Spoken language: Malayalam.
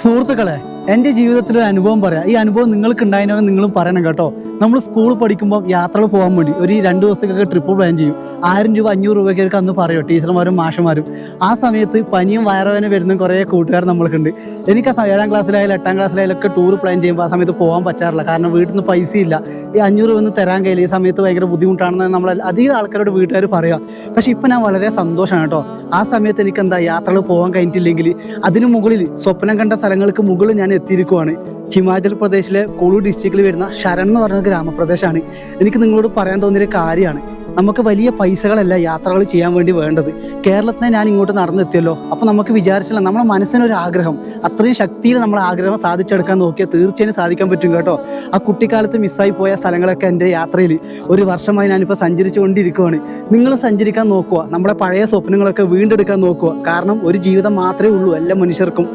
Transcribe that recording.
സുഹൃത്തുക്കളെ, എൻ്റെ ജീവിതത്തിലൊരു അനുഭവം പറയാം. ഈ അനുഭവം നിങ്ങൾക്ക് ഉണ്ടായതിനോ നിങ്ങളും പറയണം കേട്ടോ. നമ്മൾ സ്കൂളിൽ പഠിക്കുമ്പോൾ യാത്രകൾ പോകാൻ വേണ്ടി ഒരു 2 ദിവസത്തേക്കൊക്കെ ട്രിപ്പ് പ്ലാൻ ചെയ്യും. 1000 രൂപ 500 രൂപയ്ക്കൊക്കെ അന്ന് പറയോ ടീച്ചർമാരും മാഷന്മാരും. ആ സമയത്ത് പനിയും വയറുവേദന വരുന്ന കുറേ കൂട്ടുകാർ നമ്മൾക്കുണ്ട്. എനിക്ക് 7ാം ക്ലാസ്സിലായാലും 8ാം ക്ലാസ്സിലായാലും ഒക്കെ ടൂർ പ്ലാൻ ചെയ്യുമ്പോൾ ആ സമയത്ത് പോകാൻ പറ്റാറില്ല. കാരണം വീട്ടിൽ നിന്ന് പൈസ ഇല്ല. ഈ 500 രൂപ ഒന്നും തരാൻ കഴിയില്ല. ഈ സമയത്ത് ഭയങ്കര ബുദ്ധിമുട്ടാണെന്ന് നമ്മൾ അധികം ആൾക്കാരോട് വീട്ടുകാർ പറയുക. പക്ഷേ ഇപ്പം ഞാൻ വളരെ സന്തോഷമാണ് കേട്ടോ. ആ സമയത്ത് എനിക്ക് എന്താ യാത്രകൾ പോകാൻ കഴിഞ്ഞിട്ടില്ലെങ്കിൽ അതിന് മുകളിൽ സ്വപ്നം കണ്ട സ്ഥലങ്ങൾക്ക് മുകളിൽ ഞാൻ എത്തിയിരിക്കുവാണ്. ഹിമാചൽ പ്രദേശിലെ കുളു ഡിസ്ട്രിക്റ്റിൽ വരുന്ന ശരൺ എന്ന് പറയുന്ന ഗ്രാമപ്രദേശമാണ്. എനിക്ക് നിങ്ങളോട് പറയാൻ തോന്നിയൊരു കാര്യമാണ്, നമുക്ക് വലിയ പൈസകളല്ല യാത്രകൾ ചെയ്യാൻ വേണ്ടി വേണ്ടത്. കേരളത്തിനെ ഞാൻ ഇങ്ങോട്ട് നടന്നെത്തിയല്ലോ, അപ്പോൾ നമുക്ക് വിചാരിച്ചില്ല, നമ്മുടെ മനസ്സിനൊരു ആഗ്രഹം, അത്രയും ശക്തിയിൽ നമ്മൾ ആഗ്രഹം സാധിച്ചെടുക്കാൻ നോക്കിയാൽ തീർച്ചയായും സാധിക്കാൻ പറ്റും കേട്ടോ. ആ കുട്ടിക്കാലത്ത് മിസ്സായി പോയ സ്ഥലങ്ങളൊക്കെ എൻ്റെ യാത്രയിൽ ഒരു വർഷമായി ഞാനിപ്പോൾ സഞ്ചരിച്ചു കൊണ്ടിരിക്കുകയാണ്. നിങ്ങൾ സഞ്ചരിക്കാൻ നോക്കുക, നമ്മളെ പഴയ സ്വപ്നങ്ങളൊക്കെ വീണ്ടെടുക്കാൻ നോക്കുക. കാരണം ഒരു ജീവിതം മാത്രമേ ഉള്ളൂ എല്ലാ മനുഷ്യർക്കും.